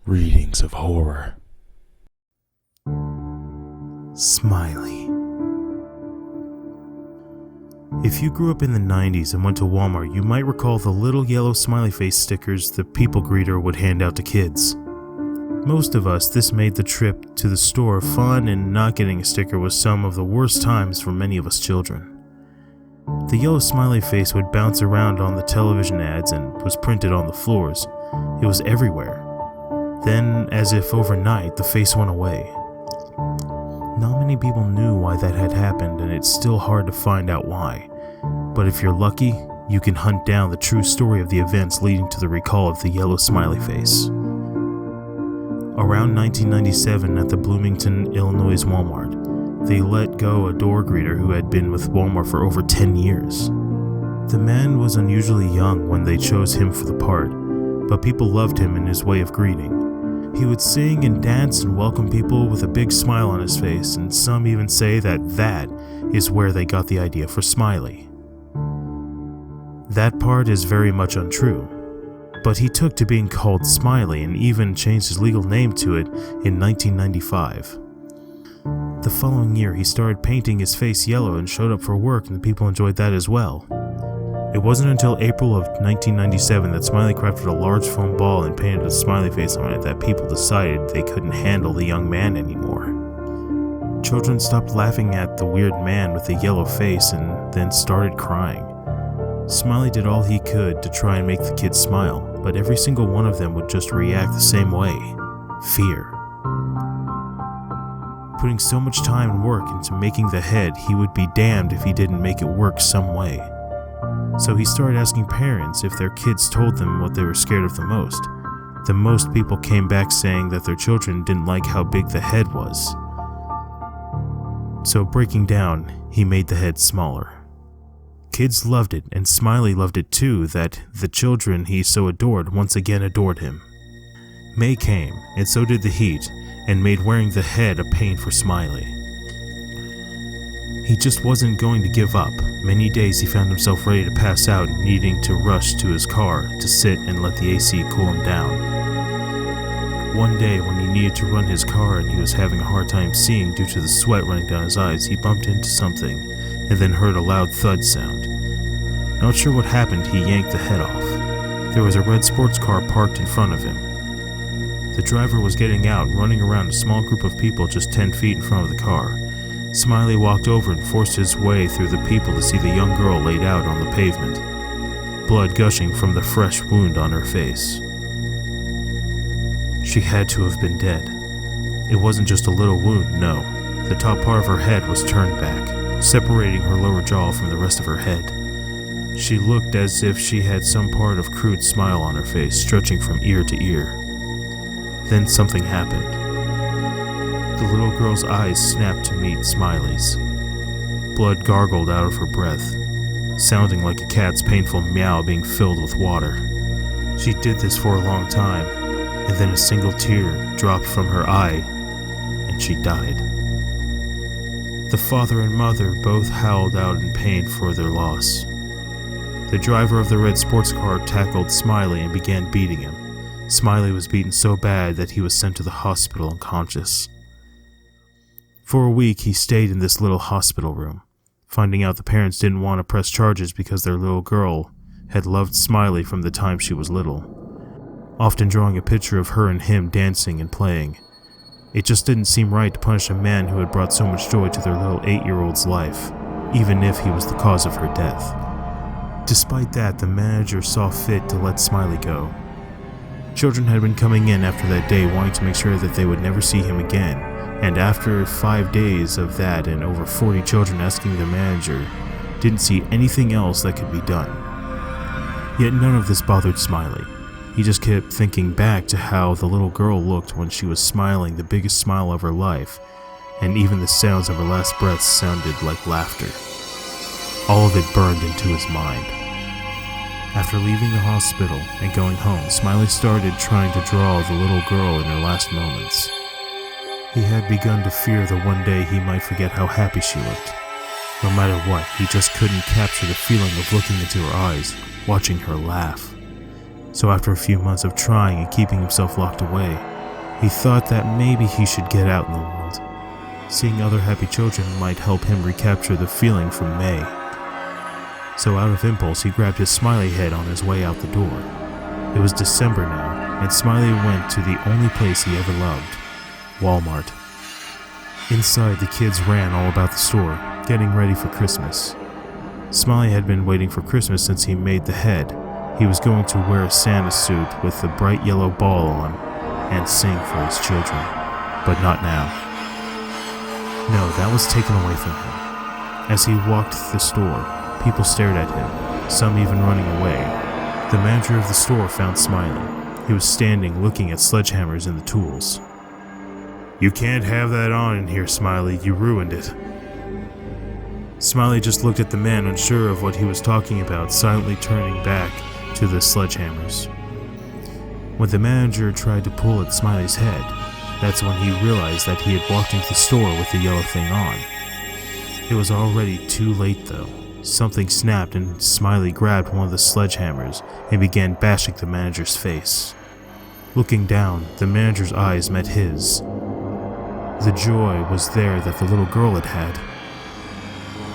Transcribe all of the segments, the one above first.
Readings of horror. Smiley. If you grew up in the 90s and went to Walmart, you might recall the little yellow smiley face stickers the people greeter would hand out to kids. Most of us, this made the trip to the store fun, and not getting a sticker was some of the worst times for many of us children. The yellow smiley face would bounce around on the television ads and was printed on the floors. It was everywhere. Then, as if overnight, the face went away. Not many people knew why that had happened, and it's still hard to find out why. But if you're lucky, you can hunt down the true story of the events leading to the recall of the yellow smiley face. Around 1997 at the Bloomington, Illinois Walmart, they let go a door greeter who had been with Walmart for over 10 years. The man was unusually young when they chose him for the part, but people loved him and his way of greeting. He would sing and dance and welcome people with a big smile on his face, and some even say that is where they got the idea for Smiley. That part is very much untrue, but he took to being called Smiley and even changed his legal name to it in 1995. The following year, he started painting his face yellow and showed up for work, and the people enjoyed that as well. It wasn't until April of 1997 that Smiley crafted a large foam ball and painted a smiley face on it that people decided they couldn't handle the young man anymore. Children stopped laughing at the weird man with the yellow face and then started crying. Smiley did all he could to try and make the kids smile, but every single one of them would just react the same way: fear. Putting so much time and work into making the head, he would be damned if he didn't make it work some way. So he started asking parents if their kids told them what they were scared of the most. The most people came back saying that their children didn't like how big the head was. So breaking down, he made the head smaller. Kids loved it, and Smiley loved it too, that the children he so adored once again adored him. May came, and so did the heat, and made wearing the head a pain for Smiley. He just wasn't going to give up. Many days he found himself ready to pass out, needing to rush to his car to sit and let the AC cool him down. One day when he needed to run his car and he was having a hard time seeing due to the sweat running down his eyes, he bumped into something and then heard a loud thud sound. Not sure what happened, he yanked the head off. There was a red sports car parked in front of him. The driver was getting out, running around a small group of people just 10 feet in front of the car. Smiley walked over and forced his way through the people to see the young girl laid out on the pavement, blood gushing from the fresh wound on her face. She had to have been dead. It wasn't just a little wound, no. The top part of her head was turned back, separating her lower jaw from the rest of her head. She looked as if she had some part of crude smile on her face, stretching from ear to ear. Then something happened. The little girl's eyes snapped to meet Smiley's. Blood gargled out of her breath, sounding like a cat's painful meow being filled with water. She did this for a long time, and then a single tear dropped from her eye, and she died. The father and mother both howled out in pain for their loss. The driver of the red sports car tackled Smiley and began beating him. Smiley was beaten so bad that he was sent to the hospital unconscious. For a week, he stayed in this little hospital room, finding out the parents didn't want to press charges because their little girl had loved Smiley from the time she was little, often drawing a picture of her and him dancing and playing. It just didn't seem right to punish a man who had brought so much joy to their little 8-year-old's life, even if he was the cause of her death. Despite that, the manager saw fit to let Smiley go. Children had been coming in after that day wanting to make sure that they would never see him again, and after 5 days of that and over 40 children asking the manager, didn't see anything else that could be done. Yet none of this bothered Smiley. He just kept thinking back to how the little girl looked when she was smiling the biggest smile of her life, and even the sounds of her last breath sounded like laughter. All of it burned into his mind. After leaving the hospital and going home, Smiley started trying to draw the little girl in her last moments. He had begun to fear that one day he might forget how happy she looked. No matter what, he just couldn't capture the feeling of looking into her eyes, watching her laugh. So after a few months of trying and keeping himself locked away, he thought that maybe he should get out in the world. Seeing other happy children might help him recapture the feeling from May. So out of impulse, he grabbed his Smiley head on his way out the door. It was December now, and Smiley went to the only place he ever loved, Walmart. Inside, the kids ran all about the store, getting ready for Christmas. Smiley had been waiting for Christmas since he made the head. He was going to wear a Santa suit with a bright yellow ball on and sing for his children, but not now. No, that was taken away from him. As he walked the store, people stared at him, some even running away. The manager of the store found Smiley. He was standing looking at sledgehammers and the tools. "You can't have that on in here, Smiley. You ruined it." Smiley just looked at the man, unsure of what he was talking about, silently turning back to the sledgehammers. When the manager tried to pull at Smiley's head, that's when he realized that he had walked into the store with the yellow thing on. It was already too late though. Something snapped and Smiley grabbed one of the sledgehammers and began bashing the manager's face. Looking down, the manager's eyes met his. The joy was there that the little girl had had.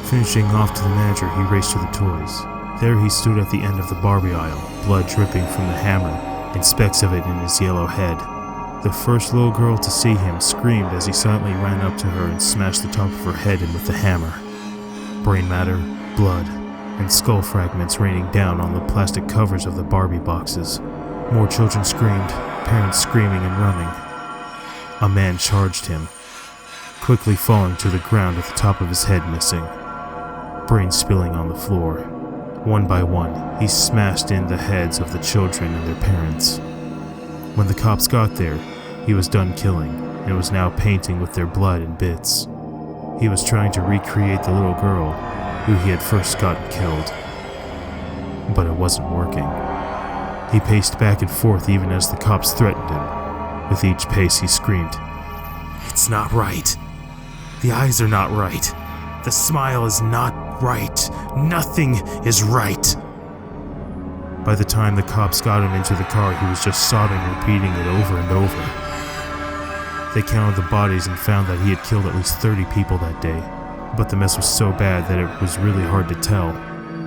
Finishing off to the manager, he raced to the toys. There he stood at the end of the Barbie aisle, blood dripping from the hammer and specks of it in his yellow head. The first little girl to see him screamed as he silently ran up to her and smashed the top of her head in with the hammer. Brain matter, blood, and skull fragments raining down on the plastic covers of the Barbie boxes. More children screamed, parents screaming and running. A man charged him, quickly falling to the ground with the top of his head missing. Brains spilling on the floor. One by one, he smashed in the heads of the children and their parents. When the cops got there, he was done killing and was now painting with their blood and bits. He was trying to recreate the little girl who he had first gotten killed. But it wasn't working. He paced back and forth even as the cops threatened him. With each pace he screamed, "It's not right. The eyes are not right. The smile is not right. Nothing is right." By the time the cops got him into the car, he was just sobbing, repeating it over and over. They counted the bodies and found that he had killed at least 30 people that day, but the mess was so bad that it was really hard to tell.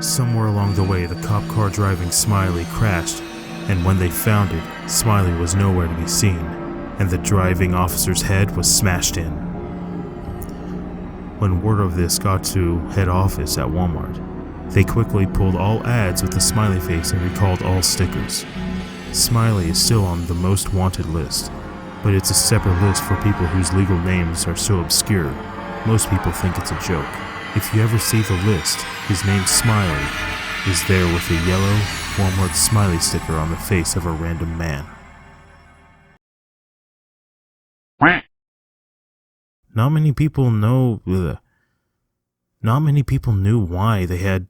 Somewhere along the way, the cop car driving Smiley crashed, and when they found it, Smiley was nowhere to be seen, and the driving officer's head was smashed in. When word of this got to head office at Walmart, they quickly pulled all ads with the Smiley face and recalled all stickers. Smiley is still on the most wanted list, but it's a separate list for people whose legal names are so obscure, most people think it's a joke. If you ever see the list, his name Smiley is there with a yellow Walmart Smiley sticker on the face of a random man. Not many people know. Not many people knew why they had.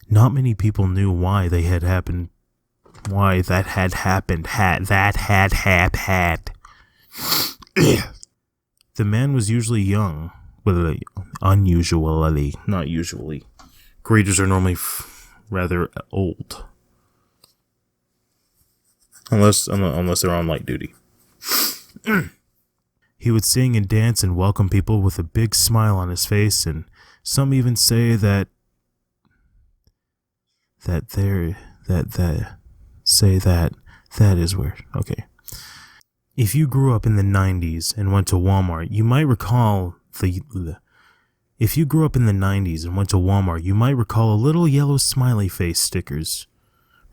Not many people knew why they had happened. Why that had happened. The man was usually young, unusually, not usually. Greeters are normally rather old, unless they're on light duty. He would sing and dance and welcome people with a big smile on his face, and some even say that is weird. Okay. If you grew up in the 90s and went to Walmart, you might recall If you grew up in the 90s and went to Walmart, you might recall a little yellow smiley face stickers.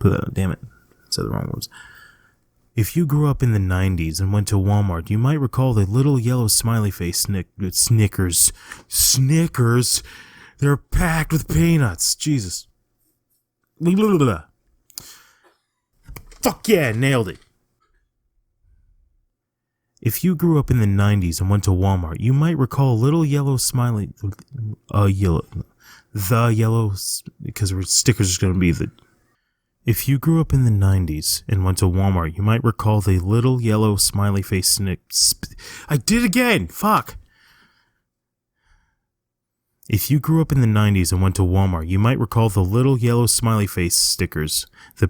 Damn it, I said the wrong words. If you grew up in the 90s and went to Walmart, you might recall the little yellow smiley face Snickers. Snickers? They're packed with peanuts. Jesus. Fuck yeah, nailed it. If you grew up in the 90s and went to Walmart, you might recall a little yellow smiley, because stickers are going to be the... If you grew up in the 90s and went to Walmart, you might recall the little yellow smiley face I did again! Fuck! If you grew up in the 90s and went to Walmart, you might recall the little yellow smiley face stickers the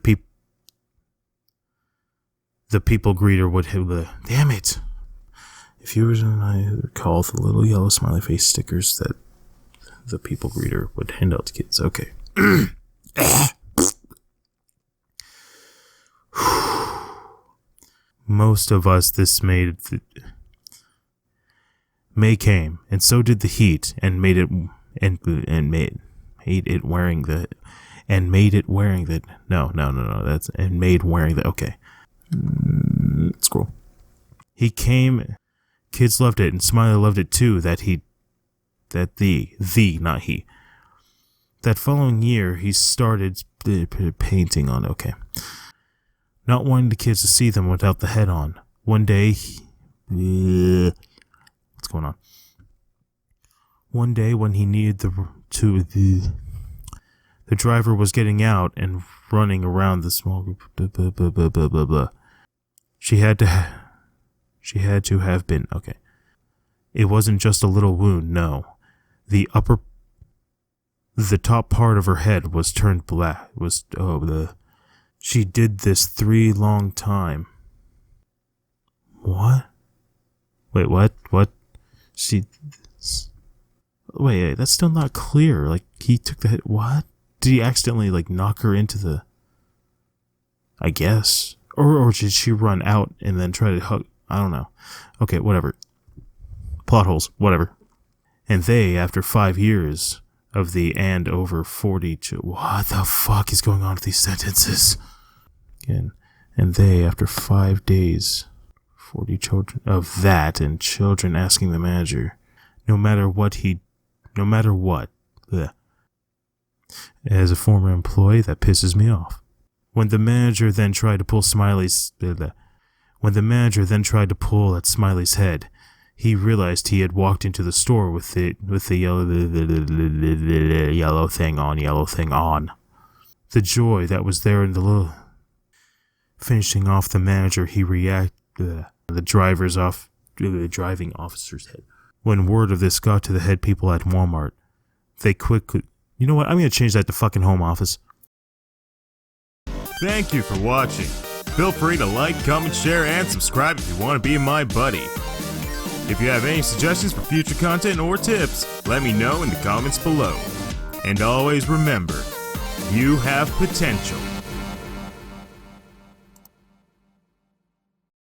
people greeter would have. Damn it! If you recall the little yellow smiley face stickers that the people greeter would hand out to kids. Okay. Most of us, this made. May came, and so did the heat, and made it wearing the. No, that's and made wearing the. Okay, scroll. He came. Kids loved it, and Smiley loved it too. Not he. That following year, he started painting on. Okay. Not wanting the kids to see them without the head on. One day, what's going on? One day when he needed the driver was getting out and running around the small group. She had to have been okay. It wasn't just a little wound. No, the top part of her head was turned black. She did this 3 long time. What? Wait, what? What? Wait, that's still not clear. Like, he took the hit. What? Did he accidentally, knock her into the... I guess. Or did she run out and then try to hug... I don't know. Okay, whatever. Plot holes. Whatever. And they, after 5 years of the and over 40... What the fuck is going on with these sentences? Again. And they, after 5 days... 40 children of that, and children asking the manager, no matter what. Bleh. As a former employee, that pisses me off. When the manager then tried to pull at Smiley's head, he realized he had walked into the store with the yellow thing on. The joy that was there in the little... Finishing off the manager, he reacted... The driving officer's head. When word of this got to the head people at Walmart, they quickly... You know what? I'm going to change that to fucking home office. Thank you for watching. Feel free to like, comment, share, and subscribe if you want to be my buddy. If you have any suggestions for future content or tips, let me know in the comments below. And always remember, you have potential.